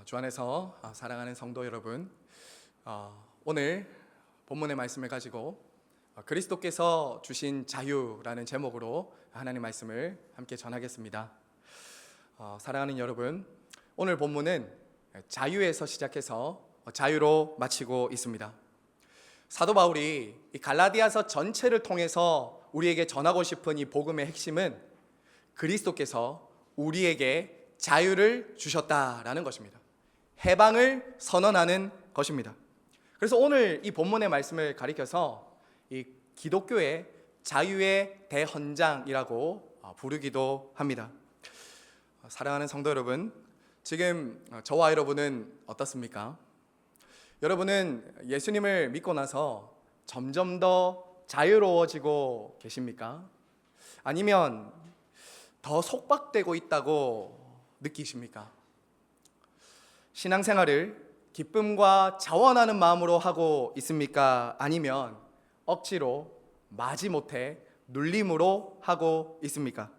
주 안에서 사랑하는 성도 여러분, 오늘 본문의 말씀을 가지고 그리스도께서 주신 자유라는 제목으로 하나님 말씀을 함께 전하겠습니다. 사랑하는 여러분, 오늘 본문은 자유에서 시작해서 자유로 마치고 있습니다. 사도 바울이 이 갈라디아서 전체를 통해서 우리에게 전하고 싶은 이 복음의 핵심은 그리스도께서 우리에게 자유를 주셨다라는 것입니다. 해방을 선언하는 것입니다. 그래서 오늘 이 본문의 말씀을 가리켜서 이 기독교의 자유의 대헌장이라고 부르기도 합니다. 사랑하는 성도 여러분, 지금 저와 여러분은 어떻습니까? 여러분은 예수님을 믿고 나서 점점 더 자유로워지고 계십니까? 아니면 더 속박되고 있다고 느끼십니까? 신앙생활을 기쁨과 자원하는 마음으로 하고 있습니까? 아니면 억지로 마지못해 눌림으로 하고 있습니까?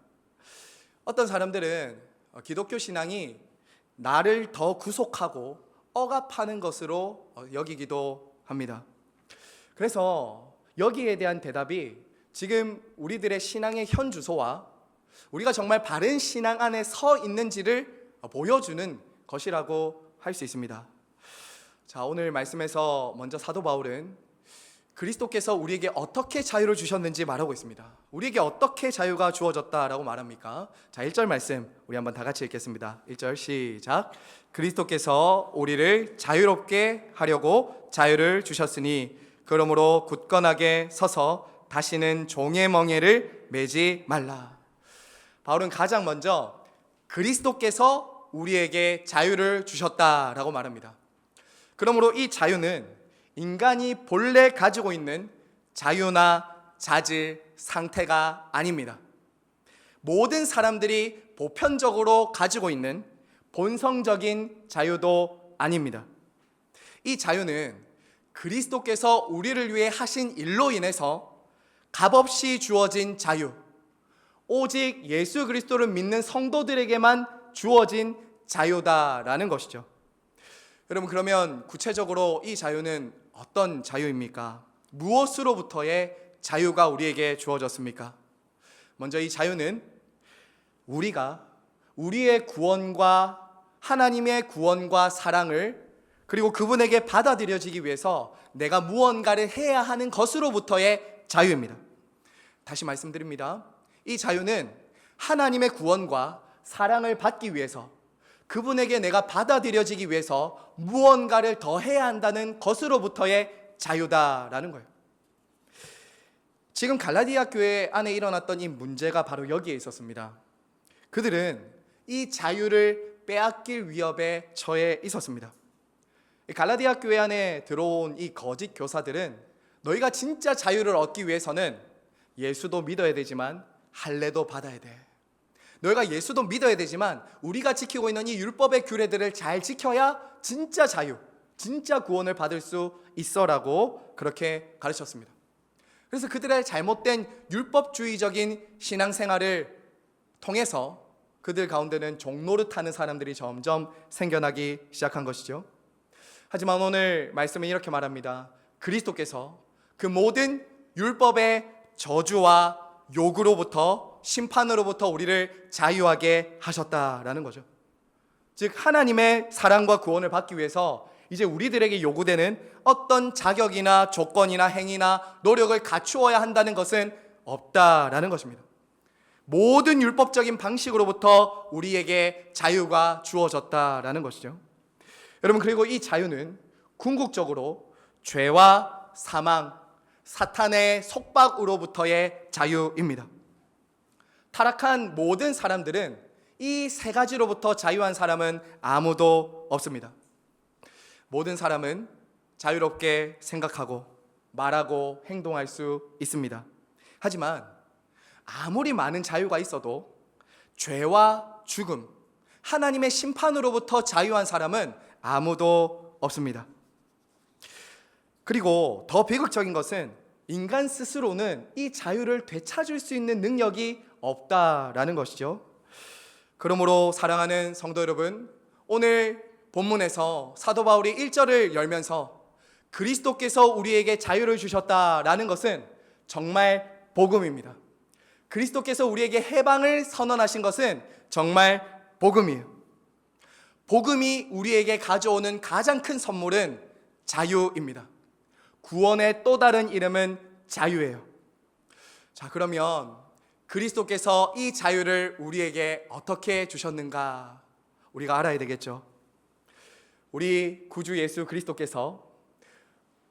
어떤 사람들은 기독교 신앙이 나를 더 구속하고 억압하는 것으로 여기기도 합니다. 그래서 여기에 대한 대답이 지금 우리들의 신앙의 현 주소와 우리가 정말 바른 신앙 안에 서 있는지를 보여주는 것이라고 할 수 있습니다. 자, 오늘 말씀에서 먼저 사도 바울은 그리스도께서 우리에게 어떻게 자유를 주셨는지 말하고 있습니다. 우리에게 어떻게 자유가 주어졌다라고 말합니까? 자, 1절 말씀 우리 한번 다 같이 읽겠습니다. 1절 시작. 그리스도께서 우리를 자유롭게 하려고 자유를 주셨으니 그러므로 굳건하게 서서 다시는 종의 멍에를 매지 말라. 바울은 가장 먼저 그리스도께서 우리에게 자유를 주셨다라고 말합니다. 그러므로 이 자유는 인간이 본래 가지고 있는 자유나 자질, 상태가 아닙니다. 모든 사람들이 보편적으로 가지고 있는 본성적인 자유도 아닙니다. 이 자유는 그리스도께서 우리를 위해 하신 일로 인해서 값없이 주어진 자유, 오직 예수 그리스도를 믿는 성도들에게만 주어진 자유다라는 것이죠. 여러분, 그러면 구체적으로 이 자유는 어떤 자유입니까? 무엇으로부터의 자유가 우리에게 주어졌습니까? 먼저 이 자유는 우리가 우리의 구원과 하나님의 구원과 사랑을 그리고 그분에게 받아들여지기 위해서 내가 무언가를 해야 하는 것으로부터의 자유입니다. 다시 말씀드립니다. 이 자유는 하나님의 구원과 사랑을 받기 위해서 그분에게 내가 받아들여지기 위해서 무언가를 더 해야 한다는 것으로부터의 자유다라는 거예요. 지금 갈라디아 교회 안에 일어났던 이 문제가 바로 여기에 있었습니다. 그들은 이 자유를 빼앗길 위협에 처해 있었습니다. 갈라디아 교회 안에 들어온 이 거짓 교사들은 너희가 진짜 자유를 얻기 위해서는 예수도 믿어야 되지만 할례도 받아야 돼. 너희가 예수도 믿어야 되지만 우리가 지키고 있는 이 율법의 규례들을 잘 지켜야 진짜 자유, 진짜 구원을 받을 수 있어라고 그렇게 가르쳤습니다. 그래서 그들의 잘못된 율법주의적인 신앙생활을 통해서 그들 가운데는 종노릇하는 사람들이 점점 생겨나기 시작한 것이죠. 하지만 오늘 말씀은 이렇게 말합니다. 그리스도께서 그 모든 율법의 저주와 욕으로부터 심판으로부터 우리를 자유하게 하셨다라는 거죠. 즉 하나님의 사랑과 구원을 받기 위해서 이제 우리들에게 요구되는 어떤 자격이나 조건이나 행위나 노력을 갖추어야 한다는 것은 없다라는 것입니다. 모든 율법적인 방식으로부터 우리에게 자유가 주어졌다라는 것이죠. 여러분, 그리고 이 자유는 궁극적으로 죄와 사망, 사탄의 속박으로부터의 자유입니다. 타락한 모든 사람들은 이 세 가지로부터 자유한 사람은 아무도 없습니다. 모든 사람은 자유롭게 생각하고 말하고 행동할 수 있습니다. 하지만 아무리 많은 자유가 있어도 죄와 죽음, 하나님의 심판으로부터 자유한 사람은 아무도 없습니다. 그리고 더 비극적인 것은 인간 스스로는 이 자유를 되찾을 수 있는 능력이 없다라는 것이죠. 그러므로 사랑하는 성도 여러분, 오늘 본문에서 사도 바울이 1절을 열면서 그리스도께서 우리에게 자유를 주셨다라는 것은 정말 복음입니다. 그리스도께서 우리에게 해방을 선언하신 것은 정말 복음이에요. 복음이 우리에게 가져오는 가장 큰 선물은 자유입니다. 구원의 또 다른 이름은 자유예요. 자, 그러면 그리스도께서 이 자유를 우리에게 어떻게 주셨는가 우리가 알아야 되겠죠. 우리 구주 예수 그리스도께서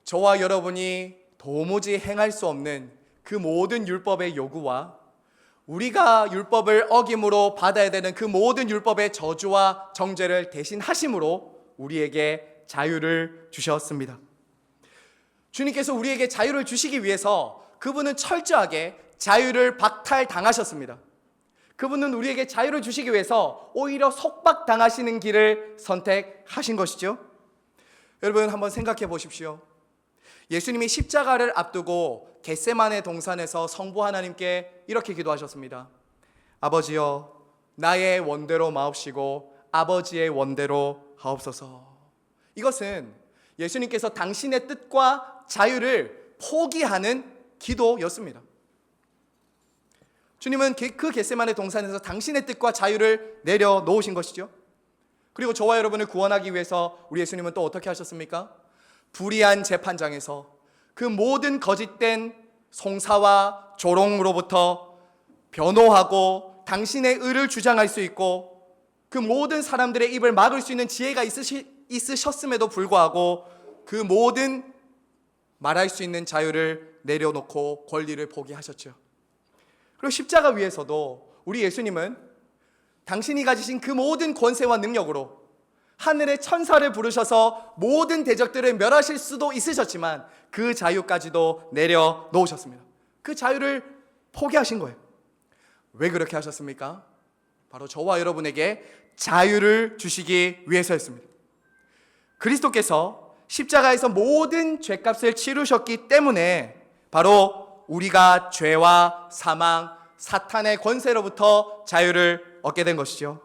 저와 여러분이 도무지 행할 수 없는 그 모든 율법의 요구와 우리가 율법을 어김으로 받아야 되는 그 모든 율법의 저주와 정죄를 대신하심으로 우리에게 자유를 주셨습니다. 주님께서 우리에게 자유를 주시기 위해서 그분은 철저하게 자유를 박탈당하셨습니다. 그분은 우리에게 자유를 주시기 위해서 오히려 속박당하시는 길을 선택하신 것이죠. 여러분 한번 생각해 보십시오. 예수님이 십자가를 앞두고 겟세마네 동산에서 성부 하나님께 이렇게 기도하셨습니다. 아버지여, 나의 원대로 마옵시고 아버지의 원대로 하옵소서. 이것은 예수님께서 당신의 뜻과 자유를 포기하는 기도였습니다. 주님은 그 겟세마네 동산에서 당신의 뜻과 자유를 내려놓으신 것이죠. 그리고 저와 여러분을 구원하기 위해서 우리 예수님은 또 어떻게 하셨습니까? 불의한 재판장에서 그 모든 거짓된 송사와 조롱으로부터 변호하고 당신의 의를 주장할 수 있고 그 모든 사람들의 입을 막을 수 있는 지혜가 있으셨음에도 불구하고 그 모든 말할 수 있는 자유를 내려놓고 권리를 포기하셨죠. 그리고 십자가 위에서도 우리 예수님은 당신이 가지신 그 모든 권세와 능력으로 하늘의 천사를 부르셔서 모든 대적들을 멸하실 수도 있으셨지만 그 자유까지도 내려놓으셨습니다. 그 자유를 포기하신 거예요. 왜 그렇게 하셨습니까? 바로 저와 여러분에게 자유를 주시기 위해서였습니다. 그리스도께서 십자가에서 모든 죄값을 치르셨기 때문에 바로 우리가 죄와 사망, 사탄의 권세로부터 자유를 얻게 된 것이죠.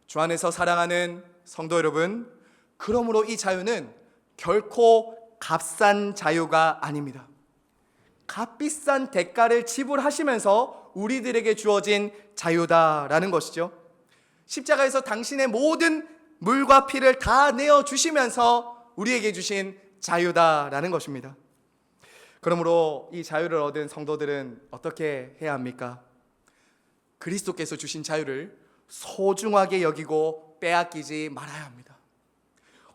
주 안에서 사랑하는 성도 여러분, 그러므로 이 자유는 결코 값싼 자유가 아닙니다. 값비싼 대가를 지불하시면서 우리들에게 주어진 자유다라는 것이죠. 십자가에서 당신의 모든 물과 피를 다 내어주시면서 우리에게 주신 자유다라는 것입니다. 그러므로 이 자유를 얻은 성도들은 어떻게 해야 합니까? 그리스도께서 주신 자유를 소중하게 여기고 빼앗기지 말아야 합니다.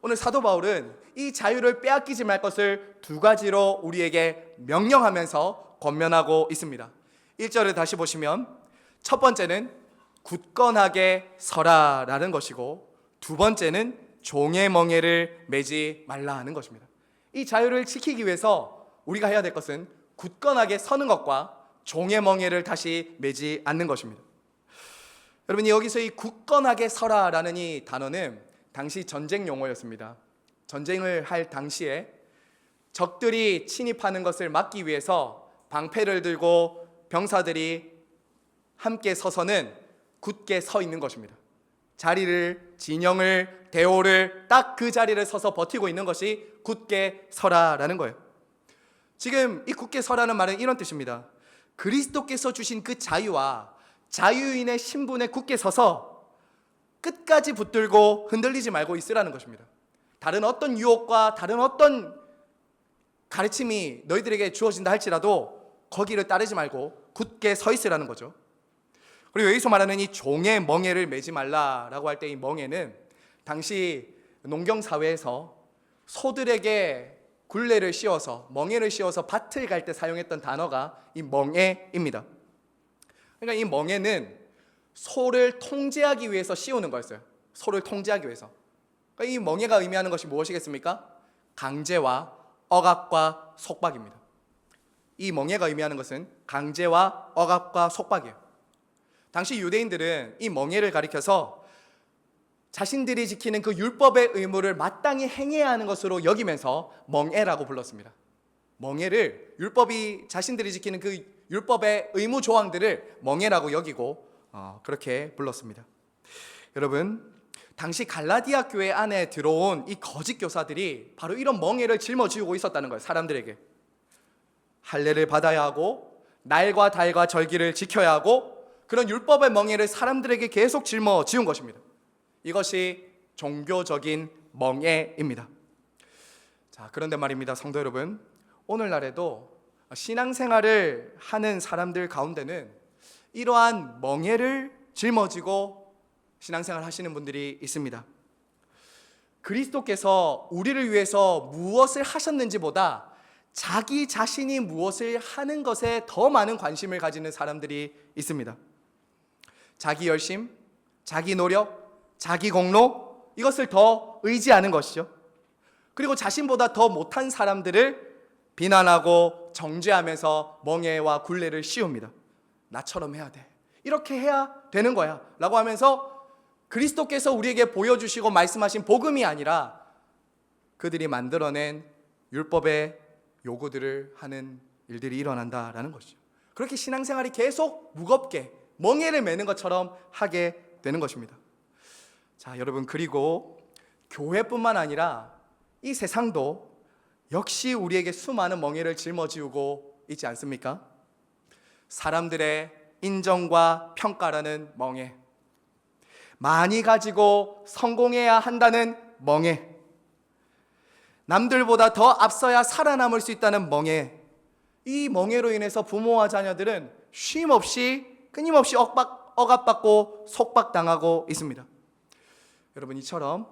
오늘 사도 바울은 이 자유를 빼앗기지 말 것을 두 가지로 우리에게 명령하면서 권면하고 있습니다. 1절을 다시 보시면 첫 번째는 굳건하게 서라라는 것이고 두 번째는 종의 멍에를 매지 말라 하는 것입니다. 이 자유를 지키기 위해서 우리가 해야 될 것은 굳건하게 서는 것과 종의 멍에를 다시 매지 않는 것입니다. 여러분, 여기서 이 굳건하게 서라라는 이 단어는 당시 전쟁 용어였습니다. 전쟁을 할 당시에 적들이 침입하는 것을 막기 위해서 방패를 들고 병사들이 함께 서서는 굳게 서 있는 것입니다. 자리를, 진영을, 대오를 딱 그 자리를 서서 버티고 있는 것이 굳게 서라라는 거예요. 지금 이 굳게 서라는 말은 이런 뜻입니다. 그리스도께서 주신 그 자유와 자유인의 신분에 굳게 서서 끝까지 붙들고 흔들리지 말고 있으라는 것입니다. 다른 어떤 유혹과 다른 어떤 가르침이 너희들에게 주어진다 할지라도 거기를 따르지 말고 굳게 서 있으라는 거죠. 그리고 여기서 말하는 이 종의 멍에를 매지 말라라고 할 때 이 멍에는 당시 농경사회에서 소들에게 굴레를 씌워서 멍에를 씌워서 밭을 갈 때 사용했던 단어가 이 멍에입니다. 그러니까 이 멍에는 소를 통제하기 위해서 씌우는 거였어요. 소를 통제하기 위해서. 그러니까 이 멍에가 의미하는 것이 무엇이겠습니까? 강제와 억압과 속박입니다. 이 멍에가 의미하는 것은 강제와 억압과 속박이에요. 당시 유대인들은 이 멍에를 가리켜서 자신들이 지키는 그 율법의 의무를 마땅히 행해야 하는 것으로 여기면서 멍에라고 불렀습니다. 멍에를 율법이 자신들이 지키는 그 율법의 의무 조항들을 멍에라고 여기고 그렇게 불렀습니다. 여러분, 당시 갈라디아 교회 안에 들어온 이 거짓 교사들이 바로 이런 멍에를 짊어지고 있었다는 거예요. 사람들에게 할례를 받아야 하고 날과 달과 절기를 지켜야 하고 그런 율법의 멍에를 사람들에게 계속 짊어지운 것입니다. 이것이 종교적인 멍에입니다. 자, 그런데 말입니다, 성도 여러분, 오늘날에도 신앙생활을 하는 사람들 가운데는 이러한 멍에를 짊어지고 신앙생활 하시는 분들이 있습니다. 그리스도께서 우리를 위해서 무엇을 하셨는지보다 자기 자신이 무엇을 하는 것에 더 많은 관심을 가지는 사람들이 있습니다. 자기 열심, 자기 노력, 자기 공로, 이것을 더 의지하는 것이죠. 그리고 자신보다 더 못한 사람들을 비난하고 정죄하면서 멍에와 굴레를 씌웁니다. 나처럼 해야 돼, 이렇게 해야 되는 거야 라고 하면서 그리스도께서 우리에게 보여주시고 말씀하신 복음이 아니라 그들이 만들어낸 율법의 요구들을 하는 일들이 일어난다라는 것이죠. 그렇게 신앙생활이 계속 무겁게 멍에를 매는 것처럼 하게 되는 것입니다. 자, 여러분, 그리고 교회뿐만 아니라 이 세상도 역시 우리에게 수많은 멍에를 짊어지우고 있지 않습니까? 사람들의 인정과 평가라는 멍에, 많이 가지고 성공해야 한다는 멍에, 남들보다 더 앞서야 살아남을 수 있다는 멍에, 이 멍에로 인해서 부모와 자녀들은 끊임없이 억압받고 속박당하고 있습니다. 여러분, 이처럼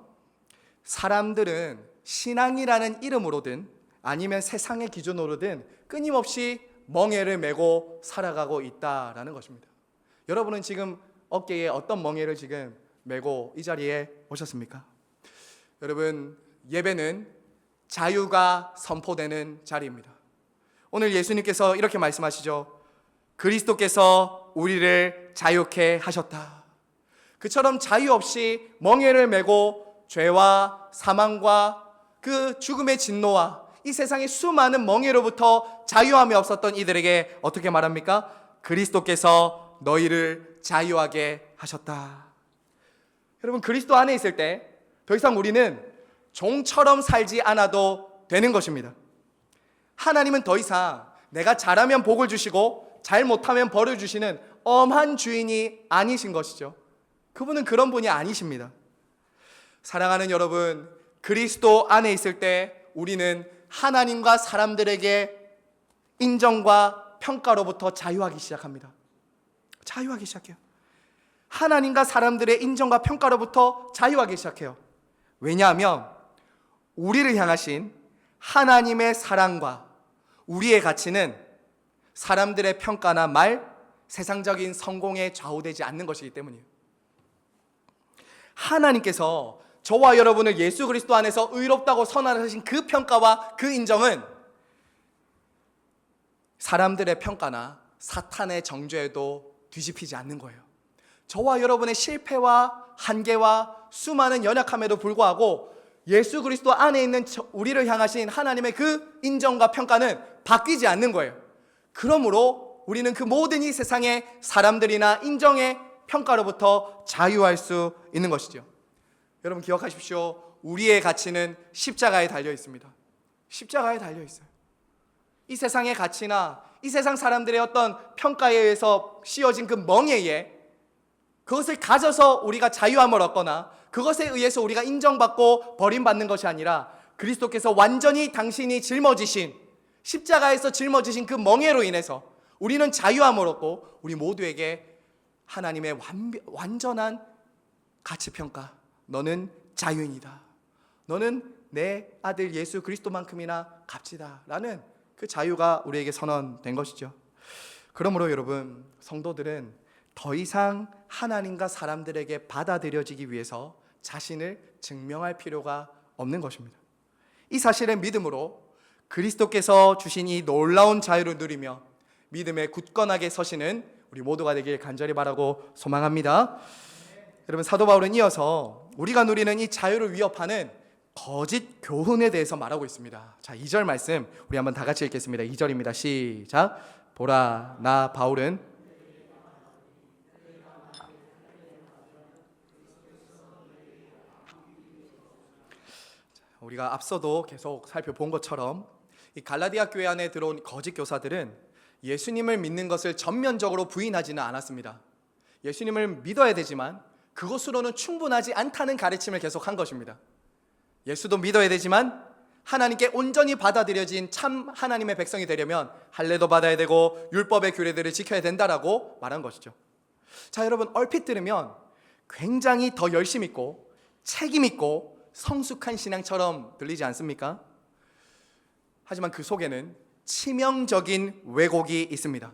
사람들은 신앙이라는 이름으로든 아니면 세상의 기준으로든 끊임없이 멍에를 메고 살아가고 있다라는 것입니다. 여러분은 지금 어깨에 어떤 멍에를 지금 메고 이 자리에 오셨습니까? 여러분, 예배는 자유가 선포되는 자리입니다. 오늘 예수님께서 이렇게 말씀하시죠. 그리스도께서 우리를 자유케 하셨다. 그처럼 자유 없이 멍에를 메고 죄와 사망과 그 죽음의 진노와 이 세상의 수많은 멍에로부터 자유함이 없었던 이들에게 어떻게 말합니까? 그리스도께서 너희를 자유하게 하셨다. 여러분, 그리스도 안에 있을 때 더 이상 우리는 종처럼 살지 않아도 되는 것입니다. 하나님은 더 이상 내가 잘하면 복을 주시고 잘못하면 벌을 주시는 엄한 주인이 아니신 것이죠. 그분은 그런 분이 아니십니다. 사랑하는 여러분, 그리스도 안에 있을 때 우리는 하나님과 사람들에게 인정과 평가로부터 자유하기 시작합니다. 자유하기 시작해요. 하나님과 사람들의 인정과 평가로부터 자유하기 시작해요. 왜냐하면 우리를 향하신 하나님의 사랑과 우리의 가치는 사람들의 평가나 말, 세상적인 성공에 좌우되지 않는 것이기 때문이에요. 하나님께서 저와 여러분을 예수 그리스도 안에서 의롭다고 선언하신 그 평가와 그 인정은 사람들의 평가나 사탄의 정죄에도 뒤집히지 않는 거예요. 저와 여러분의 실패와 한계와 수많은 연약함에도 불구하고 예수 그리스도 안에 있는 우리를 향하신 하나님의 그 인정과 평가는 바뀌지 않는 거예요. 그러므로 우리는 그 모든 이 세상의 사람들이나 인정의 평가로부터 자유할 수 있는 것이죠. 여러분, 기억하십시오. 우리의 가치는 십자가에 달려 있습니다. 십자가에 달려 있어요. 이 세상의 가치나 이 세상 사람들의 어떤 평가에 의해서 씌워진 그 멍에에 그것을 가져서 우리가 자유함을 얻거나 그것에 의해서 우리가 인정받고 버림받는 것이 아니라 그리스도께서 완전히 당신이 짊어지신 십자가에서 짊어지신 그 멍에로 인해서 우리는 자유함을 얻고 우리 모두에게 하나님의 완전한 가치평가, 너는 자유인이다, 너는 내 아들 예수 그리스도만큼이나 값지다 라는 그 자유가 우리에게 선언된 것이죠. 그러므로 여러분, 성도들은 더 이상 하나님과 사람들에게 받아들여지기 위해서 자신을 증명할 필요가 없는 것입니다. 이 사실을 믿음으로 그리스도께서 주신 이 놀라운 자유를 누리며 믿음에 굳건하게 서시는 우리 모두가 되길 간절히 바라고 소망합니다. 여러분, 사도 바울은 이어서 우리가 누리는 이 자유를 위협하는 거짓 교훈에 대해서 말하고 있습니다. 자, 2절 말씀 우리 한번 다 같이 읽겠습니다. 2절입니다. 시작. 보라, 나 바울은 우리가 앞서도 계속 살펴본 것처럼 이 갈라디아 교회 안에 들어온 거짓 교사들은 예수님을 믿는 것을 전면적으로 부인하지는 않았습니다. 예수님을 믿어야 되지만 그것으로는 충분하지 않다는 가르침을 계속한 것입니다. 예수도 믿어야 되지만 하나님께 온전히 받아들여진 참 하나님의 백성이 되려면 할례도 받아야 되고 율법의 규례들을 지켜야 된다라고 말한 것이죠. 자, 여러분, 얼핏 들으면 굉장히 더 열심 있고 책임 있고 성숙한 신앙처럼 들리지 않습니까? 하지만 그 속에는 치명적인 왜곡이 있습니다.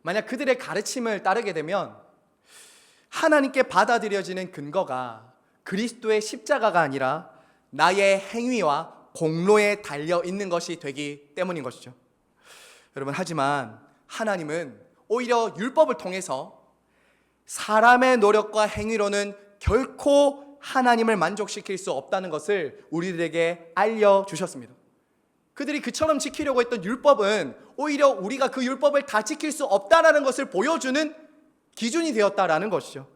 만약 그들의 가르침을 따르게 되면 하나님께 받아들여지는 근거가 그리스도의 십자가가 아니라 나의 행위와 공로에 달려 있는 것이 되기 때문인 것이죠. 여러분, 하지만 하나님은 오히려 율법을 통해서 사람의 노력과 행위로는 결코 하나님을 만족시킬 수 없다는 것을 우리들에게 알려주셨습니다. 그들이 그처럼 지키려고 했던 율법은 오히려 우리가 그 율법을 다 지킬 수 없다는 것을 보여주는 기준이 되었다라는 것이죠.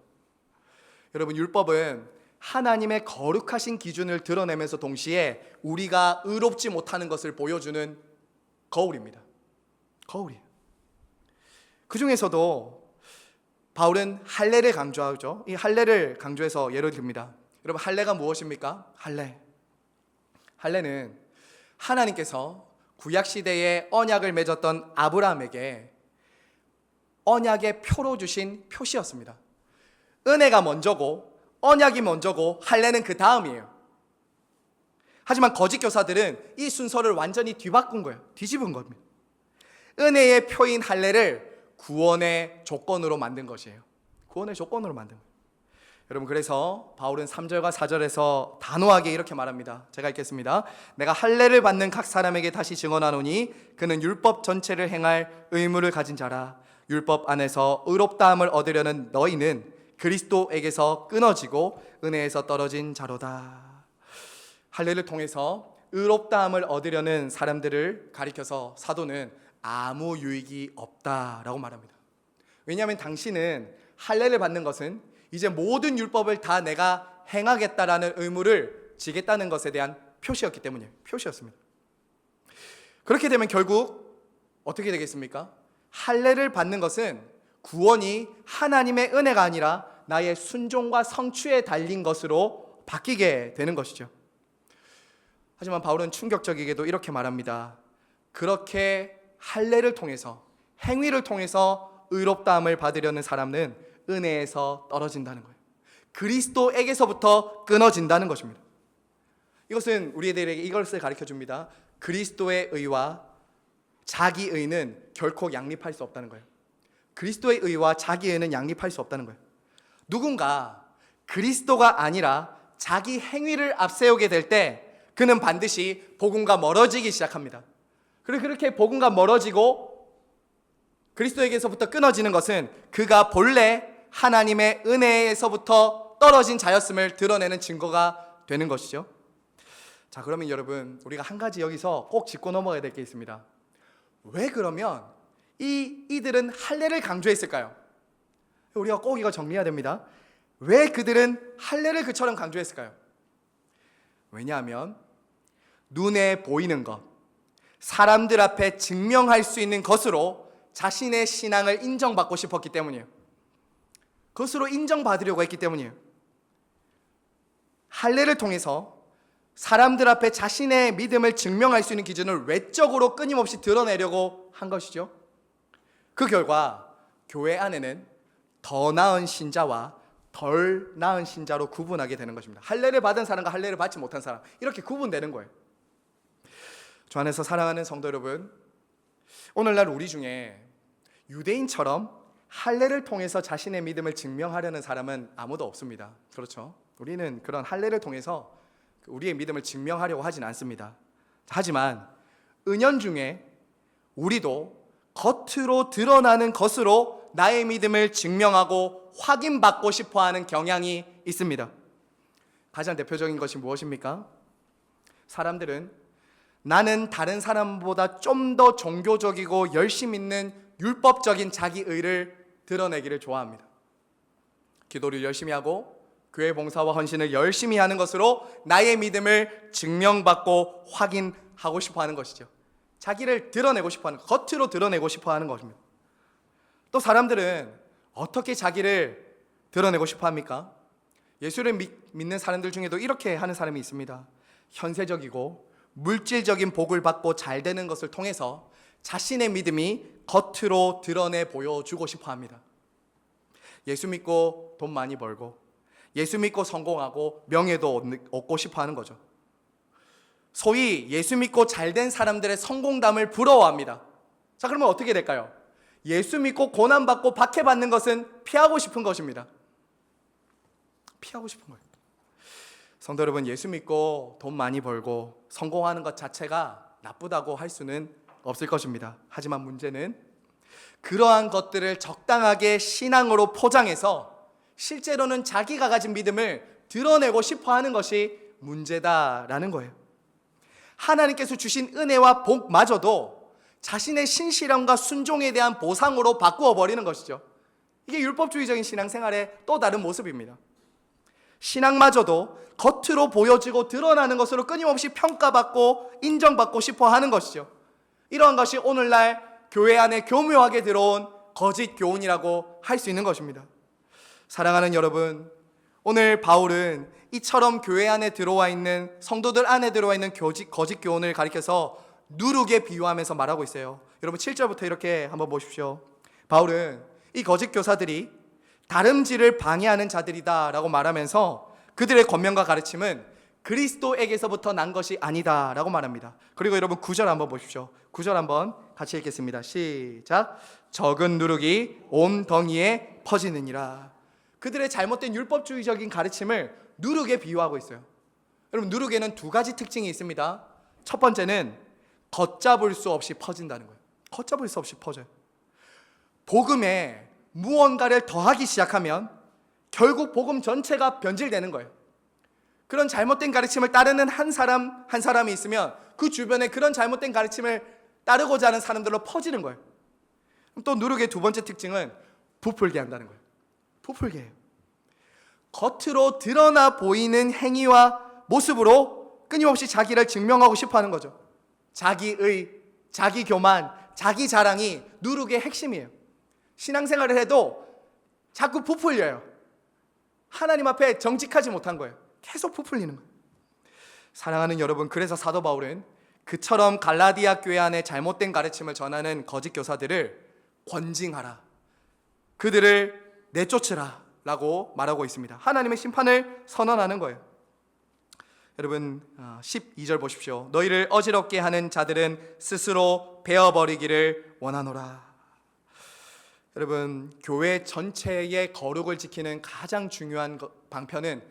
여러분, 율법은 하나님의 거룩하신 기준을 드러내면서 동시에 우리가 의롭지 못하는 것을 보여주는 거울입니다. 거울이에요. 그 중에서도 바울은 할례를 강조하죠. 이 할례를 강조해서 예를 듭니다. 여러분, 할례가 무엇입니까? 할례는 하나님께서 구약시대에 언약을 맺었던 아브라함에게 언약의 표로 주신 표시였습니다. 은혜가 먼저고 언약이 먼저고 할례는 그 다음이에요. 하지만 거짓 교사들은 이 순서를 완전히 뒤바꾼 거예요. 뒤집은 겁니다. 은혜의 표인 할례를 구원의 조건으로 만든 것이에요. 구원의 조건으로 만든 거예요. 여러분, 그래서 바울은 3절과 4절에서 단호하게 이렇게 말합니다. 제가 읽겠습니다. 내가 할례를 받는 각 사람에게 다시 증언하노니 그는 율법 전체를 행할 의무를 가진 자라. 율법 안에서 의롭다함을 얻으려는 너희는 그리스도에게서 끊어지고 은혜에서 떨어진 자로다. 할례를 통해서 의롭다함을 얻으려는 사람들을 가리켜서 사도는 아무 유익이 없다라고 말합니다. 왜냐하면 당신은 할례를 받는 것은 이제 모든 율법을 다 내가 행하겠다라는 의무를 지겠다는 것에 대한 표시였기 때문이에요. 표시였습니다. 그렇게 되면 결국 어떻게 되겠습니까? 할례를 받는 것은 구원이 하나님의 은혜가 아니라 나의 순종과 성취에 달린 것으로 바뀌게 되는 것이죠. 하지만 바울은 충격적이게도 이렇게 말합니다. 그렇게 할례를 통해서, 행위를 통해서 의롭다함을 받으려는 사람은 은혜에서 떨어진다는 거예요. 그리스도에게서부터 끊어진다는 것입니다. 이것은 우리들에게 이것을 가르쳐줍니다. 그리스도의 의와 자기 의는 결코 양립할 수 없다는 거예요. 그리스도의 의와 자기 의는 양립할 수 없다는 거예요. 누군가 그리스도가 아니라 자기 행위를 앞세우게 될 때 그는 반드시 복음과 멀어지기 시작합니다. 그리고 그렇게 복음과 멀어지고 그리스도에게서부터 끊어지는 것은 그가 본래 하나님의 은혜에서부터 떨어진 자였음을 드러내는 증거가 되는 것이죠. 자, 그러면 여러분, 우리가 한 가지 여기서 꼭 짚고 넘어가야 될 게 있습니다. 왜 그러면 이들은 할례를 강조했을까요? 우리가 꼭 이거 정리해야 됩니다. 왜 그들은 할례를 그처럼 강조했을까요? 왜냐하면 눈에 보이는 것, 사람들 앞에 증명할 수 있는 것으로 자신의 신앙을 인정받고 싶었기 때문이에요. 그것으로 인정받으려고 했기 때문이에요. 할례를 통해서 사람들 앞에 자신의 믿음을 증명할 수 있는 기준을 외적으로 끊임없이 드러내려고 한 것이죠. 그 결과 교회 안에는 더 나은 신자와 덜 나은 신자로 구분하게 되는 것입니다. 할례를 받은 사람과 할례를 받지 못한 사람, 이렇게 구분되는 거예요. 주 안에서 사랑하는 성도 여러분, 오늘날 우리 중에 유대인처럼 할례를 통해서 자신의 믿음을 증명하려는 사람은 아무도 없습니다. 그렇죠? 우리는 그런 할례를 통해서 우리의 믿음을 증명하려고 하진 않습니다. 하지만 은연중에 우리도 겉으로 드러나는 것으로 나의 믿음을 증명하고 확인받고 싶어하는 경향이 있습니다. 가장 대표적인 것이 무엇입니까? 사람들은 나는 다른 사람보다 좀 더 종교적이고 열심 있는 율법적인 자기 의를 드러내기를 좋아합니다. 기도를 열심히 하고 교회 봉사와 헌신을 열심히 하는 것으로 나의 믿음을 증명받고 확인하고 싶어 하는 것이죠. 자기를 드러내고 싶어 하는 것, 겉으로 드러내고 싶어 하는 것입니다. 또 사람들은 어떻게 자기를 드러내고 싶어 합니까? 예수를 믿는 사람들 중에도 이렇게 하는 사람이 있습니다. 현세적이고 물질적인 복을 받고 잘 되는 것을 통해서 자신의 믿음이 겉으로 드러내 보여주고 싶어 합니다. 예수 믿고 돈 많이 벌고, 예수 믿고 성공하고 명예도 얻고 싶어 하는 거죠. 소위 예수 믿고 잘된 사람들의 성공담을 부러워합니다. 자, 그러면 어떻게 될까요? 예수 믿고 고난받고 박해받는 것은 피하고 싶은 것입니다. 피하고 싶은 거예요. 성도 여러분, 예수 믿고 돈 많이 벌고 성공하는 것 자체가 나쁘다고 할 수는 없을 것입니다. 하지만 문제는 그러한 것들을 적당하게 신앙으로 포장해서 실제로는 자기가 가진 믿음을 드러내고 싶어 하는 것이 문제다라는 거예요. 하나님께서 주신 은혜와 복마저도 자신의 신실함과 순종에 대한 보상으로 바꾸어 버리는 것이죠. 이게 율법주의적인 신앙생활의 또 다른 모습입니다. 신앙마저도 겉으로 보여지고 드러나는 것으로 끊임없이 평가받고 인정받고 싶어 하는 것이죠. 이러한 것이 오늘날 교회 안에 교묘하게 들어온 거짓 교훈이라고 할 수 있는 것입니다. 사랑하는 여러분, 오늘 바울은 이처럼 교회 안에 들어와 있는, 성도들 안에 들어와 있는 거짓 교훈을 가리켜서 누룩에 비유하면서 말하고 있어요. 여러분 7절부터 이렇게 한번 보십시오. 바울은 이 거짓 교사들이 다름질을 방해하는 자들이다 라고 말하면서 그들의 권면과 가르침은 그리스도에게서부터 난 것이 아니다 라고 말합니다. 그리고 여러분 9절 한번 보십시오. 9절 한번 같이 읽겠습니다. 시작. 적은 누룩이 온 덩이에 퍼지느니라. 그들의 잘못된 율법주의적인 가르침을 누룩에 비유하고 있어요. 여러분, 누룩에는 두 가지 특징이 있습니다. 첫 번째는 걷잡을 수 없이 퍼진다는 거예요. 걷잡을 수 없이 퍼져요. 복음에 무언가를 더하기 시작하면 결국 복음 전체가 변질되는 거예요. 그런 잘못된 가르침을 따르는 한 사람이 있으면 그 주변에 그런 잘못된 가르침을 따르고자 하는 사람들로 퍼지는 거예요. 또 누룩의 두 번째 특징은 부풀게 한다는 거예요. 부풀게 해요. 겉으로 드러나 보이는 행위와 모습으로 끊임없이 자기를 증명하고 싶어 하는 거죠. 자기의, 자기 교만, 자기 자랑이 누룩의 핵심이에요. 신앙생활을 해도 자꾸 부풀려요. 하나님 앞에 정직하지 못한 거예요. 계속 부풀리는 거예요. 사랑하는 여러분, 그래서 사도 바울은 그처럼 갈라디아 교회 안에 잘못된 가르침을 전하는 거짓 교사들을 권징하라, 그들을 내쫓으라 라고 말하고 있습니다. 하나님의 심판을 선언하는 거예요. 여러분 12절 보십시오. 너희를 어지럽게 하는 자들은 스스로 베어버리기를 원하노라. 여러분, 교회 전체의 거룩을 지키는 가장 중요한 방편은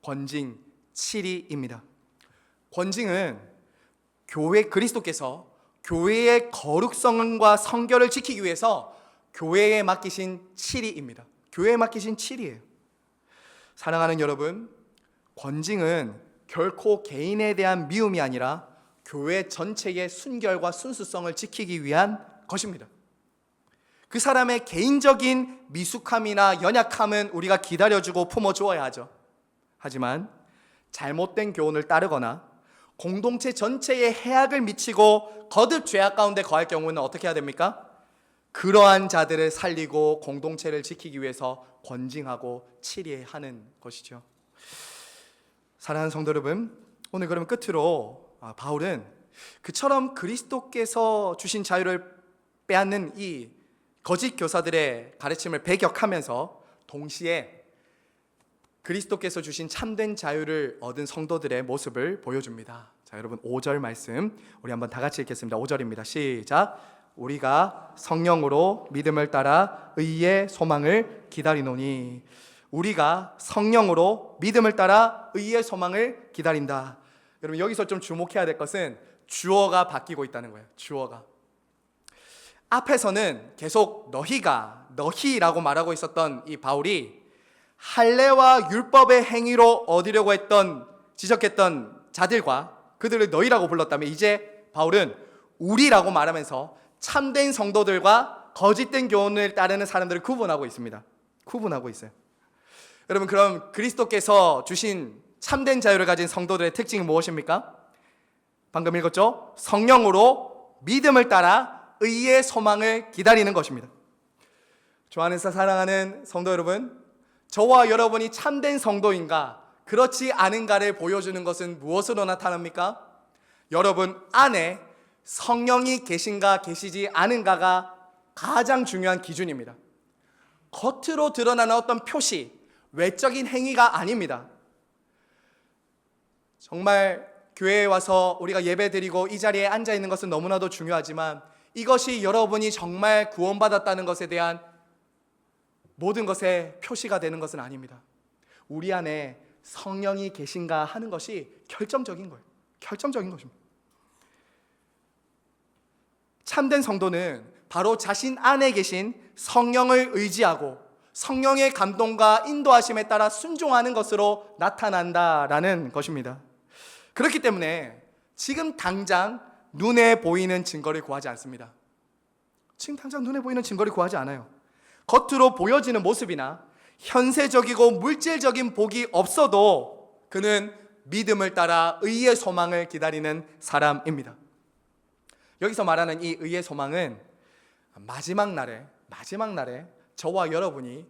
권징, 치리입니다. 권징은 그리스도께서 교회의 거룩성과 성결을 지키기 위해서 교회에 맡기신 치리입니다. 교회에 맡기신 치리예요. 사랑하는 여러분, 권징은 결코 개인에 대한 미움이 아니라 교회 전체의 순결과 순수성을 지키기 위한 것입니다. 그 사람의 개인적인 미숙함이나 연약함은 우리가 기다려주고 품어주어야 하죠. 하지만 잘못된 교훈을 따르거나 공동체 전체에 해악을 미치고 거듭 죄악 가운데 거할 경우는 어떻게 해야 됩니까? 그러한 자들을 살리고 공동체를 지키기 위해서 권징하고 치리하는 것이죠. 사랑하는 성도 여러분, 오늘 그러면 끝으로 바울은 그처럼 그리스도께서 주신 자유를 빼앗는 이 거짓 교사들의 가르침을 배격하면서 동시에 그리스도께서 주신 참된 자유를 얻은 성도들의 모습을 보여줍니다. 자, 여러분 5절 말씀 우리 한번 다 같이 읽겠습니다. 5절입니다. 시작. 우리가 성령으로 믿음을 따라 의의 소망을 기다리노니. 우리가 성령으로 믿음을 따라 의의 소망을 기다린다. 여러분, 여기서 좀 주목해야 될 것은 주어가 바뀌고 있다는 거예요. 주어가. 앞에서는 계속 너희라고 말하고 있었던 이 바울이 할례와 율법의 행위로 얻으려고 지적했던 자들과 그들을 너희라고 불렀다면, 이제 바울은 우리라고 말하면서 참된 성도들과 거짓된 교훈을 따르는 사람들을 구분하고 있습니다. 구분하고 있어요. 여러분, 그럼 그리스도께서 주신 참된 자유를 가진 성도들의 특징이 무엇입니까? 방금 읽었죠? 성령으로 믿음을 따라 의의 소망을 기다리는 것입니다. 좋아하는 사랑하는 성도 여러분, 저와 여러분이 참된 성도인가 그렇지 않은가를 보여주는 것은 무엇으로 나타납니까? 여러분 안에 성령이 계신가 계시지 않은가가 가장 중요한 기준입니다. 겉으로 드러나는 어떤 표시, 외적인 행위가 아닙니다. 정말 교회에 와서 우리가 예배드리고 이 자리에 앉아 있는 것은 너무나도 중요하지만 이것이 여러분이 정말 구원받았다는 것에 대한 모든 것의 표시가 되는 것은 아닙니다. 우리 안에 성령이 계신가 하는 것이 결정적인 거예요. 결정적인 것입니다. 참된 성도는 바로 자신 안에 계신 성령을 의지하고 성령의 감동과 인도하심에 따라 순종하는 것으로 나타난다라는 것입니다. 그렇기 때문에 지금 당장 눈에 보이는 증거를 구하지 않습니다. 지금 당장 눈에 보이는 증거를 구하지 않아요. 겉으로 보여지는 모습이나 현세적이고 물질적인 복이 없어도 그는 믿음을 따라 의의 소망을 기다리는 사람입니다. 여기서 말하는 이 의의 소망은 마지막 날에 저와 여러분이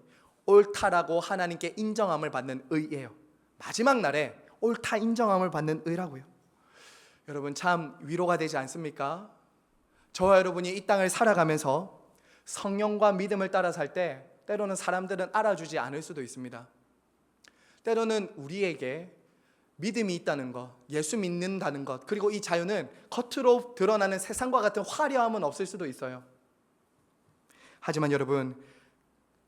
옳다라고 하나님께 인정함을 받는 의예요. 마지막 날에 옳다 인정함을 받는 의라고요. 여러분 참 위로가 되지 않습니까? 저와 여러분이 이 땅을 살아가면서 성령과 믿음을 따라 살 때 때로는 사람들은 알아주지 않을 수도 있습니다. 때로는 우리에게 믿음이 있다는 것, 예수 믿는다는 것, 그리고 이 자유는 겉으로 드러나는 세상과 같은 화려함은 없을 수도 있어요. 하지만 여러분,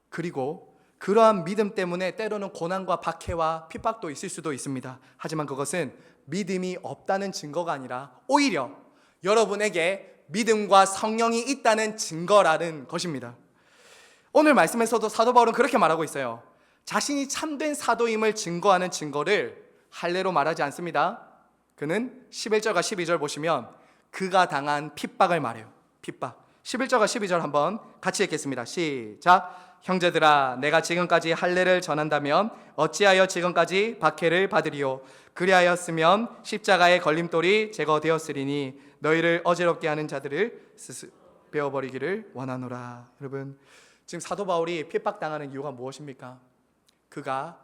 그리고 그러한 믿음 때문에 때로는 고난과 박해와 핍박도 있을 수도 있습니다. 하지만 그것은 믿음이 없다는 증거가 아니라 오히려 여러분에게 믿음과 성령이 있다는 증거라는 것입니다. 오늘 말씀에서도 사도 바울은 그렇게 말하고 있어요. 자신이 참된 사도임을 증거하는 증거를 할례로 말하지 않습니다. 그는 11절과 12절 보시면 그가 당한 핍박을 말해요. 핍박. 11절과 12절 한번 같이 읽겠습니다. 시작. 형제들아, 내가 지금까지 할례를 전한다면 어찌하여 지금까지 박해를 받으리요? 그리하였으면 십자가의 걸림돌이 제거되었으리니 너희를 어지럽게 하는 자들을 베어버리기를 원하노라. 여러분, 지금 사도 바울이 핍박당하는 이유가 무엇입니까? 그가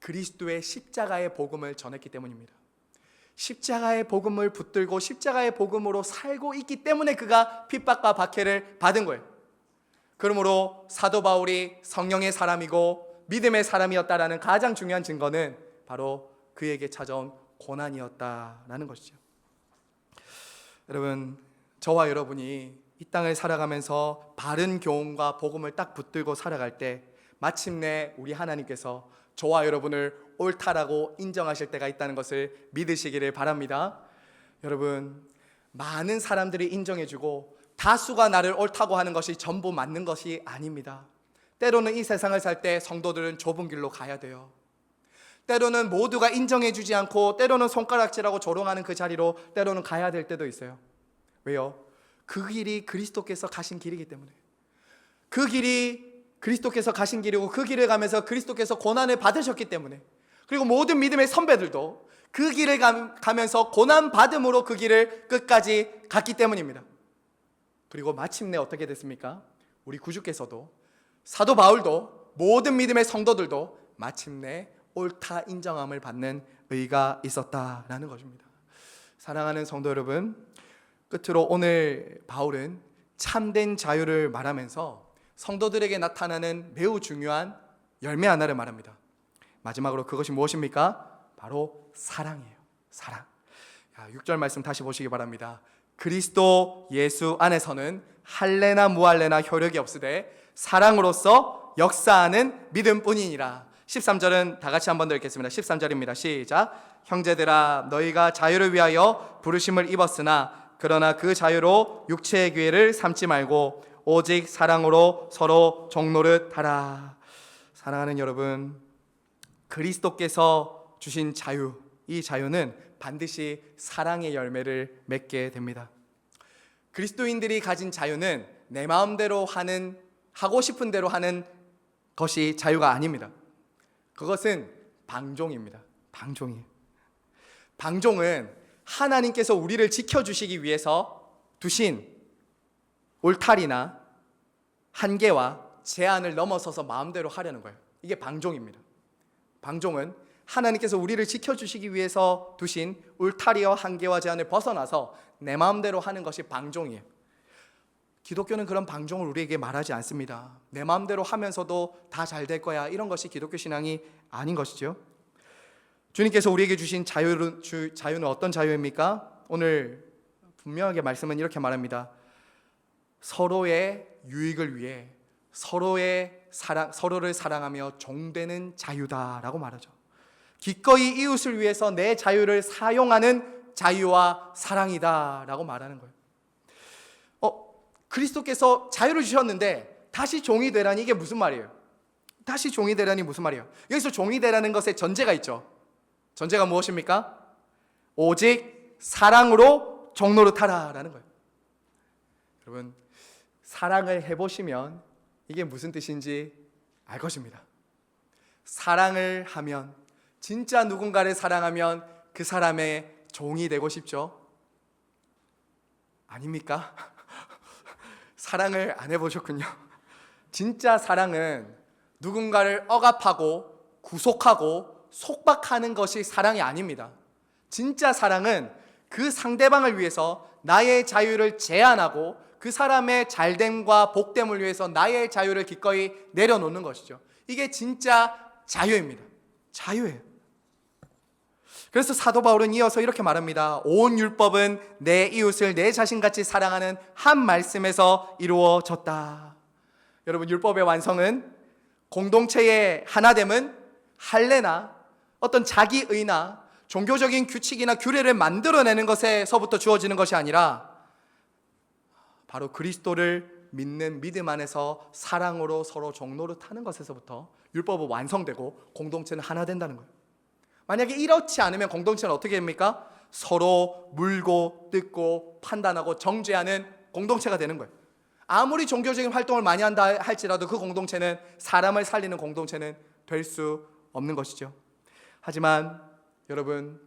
그리스도의 십자가의 복음을 전했기 때문입니다. 십자가의 복음을 붙들고 십자가의 복음으로 살고 있기 때문에 그가 핍박과 박해를 받은 거예요. 그러므로 사도 바울이 성령의 사람이고 믿음의 사람이었다라는 가장 중요한 증거는 바로 그에게 찾아온 고난이었다라는 것이죠. 여러분, 저와 여러분이 이 땅을 살아가면서 바른 교훈과 복음을 딱 붙들고 살아갈 때 마침내 우리 하나님께서 저와 여러분을 옳다라고 인정하실 때가 있다는 것을 믿으시기를 바랍니다. 여러분, 많은 사람들이 인정해주고 다수가 나를 옳다고 하는 것이 전부 맞는 것이 아닙니다. 때로는 이 세상을 살 때 성도들은 좁은 길로 가야 돼요. 때로는 모두가 인정해주지 않고 때로는 손가락질하고 조롱하는 그 자리로 때로는 가야 될 때도 있어요. 왜요? 그 길이 그리스도께서 가신 길이기 때문에. 그 길이 그리스도께서 가신 길이고 그 길을 가면서 그리스도께서 고난을 받으셨기 때문에, 그리고 모든 믿음의 선배들도 그 길을 가면서 고난받음으로 그 길을 끝까지 갔기 때문입니다. 그리고 마침내 어떻게 됐습니까? 우리 구주께서도, 사도 바울도, 모든 믿음의 성도들도 마침내 옳다 인정함을 받는 의가 있었다라는 것입니다. 사랑하는 성도 여러분, 끝으로 오늘 바울은 참된 자유를 말하면서 성도들에게 나타나는 매우 중요한 열매 하나를 말합니다. 마지막으로 그것이 무엇입니까? 바로 사랑이에요. 사랑. 6절 말씀 다시 보시기 바랍니다. 그리스도 예수 안에서는 할례나 무할례나 효력이 없으되 사랑으로서 역사하는 믿음뿐이니라. 13절은 다 같이 한번 더 읽겠습니다. 13절입니다. 시작. 형제들아, 너희가 자유를 위하여 부르심을 입었으나 그러나 그 자유로 육체의 기회를 삼지 말고 오직 사랑으로 서로 종노릇 하라. 사랑하는 여러분, 그리스도께서 주신 자유, 이 자유는 반드시 사랑의 열매를 맺게 됩니다. 그리스도인들이 가진 자유는 내 마음대로 하고 싶은 대로 하는 것이 자유가 아닙니다. 그것은 방종입니다. 방종은 하나님께서 우리를 지켜주시기 위해서 두신 울타리나 한계와 제한을 넘어서서 마음대로 하려는 거예요. 이게 방종입니다. 방종은 하나님께서 우리를 지켜주시기 위해서 두신 울타리와 한계와 제한을 벗어나서 내 마음대로 하는 것이 방종이에요. 기독교는 그런 방종을 우리에게 말하지 않습니다. 내 마음대로 하면서도 다 잘 될 거야, 이런 것이 기독교 신앙이 아닌 것이죠. 주님께서 우리에게 주신 자유는 어떤 자유입니까? 오늘 분명하게 말씀은 이렇게 말합니다. 서로의 유익을 위해 서로를 사랑하며 종되는 자유다라고 말하죠. 기꺼이 이웃을 위해서 내 자유를 사용하는 자유와 사랑이다라고 말하는 거예요. 그리스도께서 자유를 주셨는데 다시 종이 되라니, 이게 무슨 말이에요? 다시 종이 되라니 무슨 말이에요? 여기서 종이 되라는 것에 전제가 있죠. 전제가 무엇입니까? 오직 사랑으로 종노릇하라라는 거예요. 여러분, 사랑을 해보시면 이게 무슨 뜻인지 알 것입니다. 사랑을 하면, 진짜 누군가를 사랑하면 그 사람의 종이 되고 싶죠? 아닙니까? 사랑을 안 해보셨군요. 진짜 사랑은 누군가를 억압하고 구속하고 속박하는 것이 사랑이 아닙니다. 진짜 사랑은 그 상대방을 위해서 나의 자유를 제한하고 그 사람의 잘됨과 복됨을 위해서 나의 자유를 기꺼이 내려놓는 것이죠. 이게 진짜 자유입니다. 자유예요. 그래서 사도 바울은 이어서 이렇게 말합니다. 온 율법은 내 이웃을 내 자신같이 사랑하는 한 말씀에서 이루어졌다. 여러분, 율법의 완성은, 공동체의 하나됨은 할례나 어떤 자기의나 종교적인 규칙이나 규례를 만들어내는 것에서부터 주어지는 것이 아니라 바로 그리스도를 믿는 믿음 안에서 사랑으로 서로 종노릇하는 것에서부터 율법은 완성되고 공동체는 하나 된다는 거예요. 만약에 이렇지 않으면 공동체는 어떻게 됩니까? 서로 물고 뜯고 판단하고 정죄하는 공동체가 되는 거예요. 아무리 종교적인 활동을 많이 한다 할지라도 그 공동체는, 사람을 살리는 공동체는 될 수 없는 것이죠. 하지만 여러분,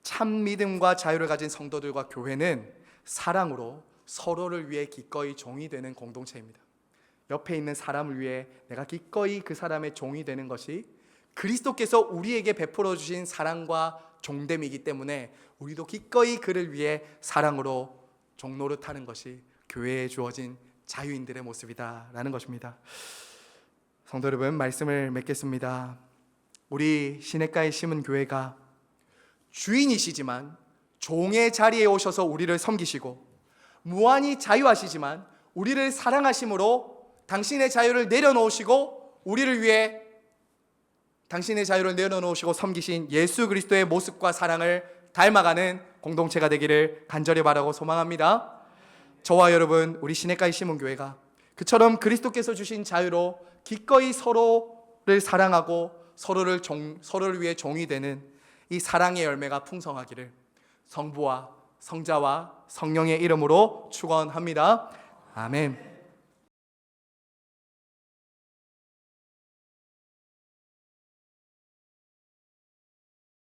참 믿음과 자유를 가진 성도들과 교회는 사랑으로 서로를 위해 기꺼이 종이 되는 공동체입니다. 옆에 있는 사람을 위해 내가 기꺼이 그 사람의 종이 되는 것이 그리스도께서 우리에게 베풀어 주신 사랑과 종됨이기 때문에 우리도 기꺼이 그를 위해 사랑으로 종노릇하는 것이 교회에 주어진 자유인들의 모습이다라는 것입니다. 성도 여러분, 말씀을 맺겠습니다. 우리 시냇가에 심은 교회가 주인이시지만 종의 자리에 오셔서 우리를 섬기시고, 무한히 자유하시지만 우리를 사랑하심으로 당신의 자유를 내려놓으시고 우리를 위해 당신의 자유를 내려놓으시고 섬기신 예수 그리스도의 모습과 사랑을 닮아가는 공동체가 되기를 간절히 바라고 소망합니다. 저와 여러분, 우리 시냇가에 심은 교회가 그처럼 그리스도께서 주신 자유로 기꺼이 서로를 사랑하고 서로를 위해 종이 되는 이 사랑의 열매가 풍성하기를 성부와 성자와 성령의 이름으로 축원합니다. 아멘.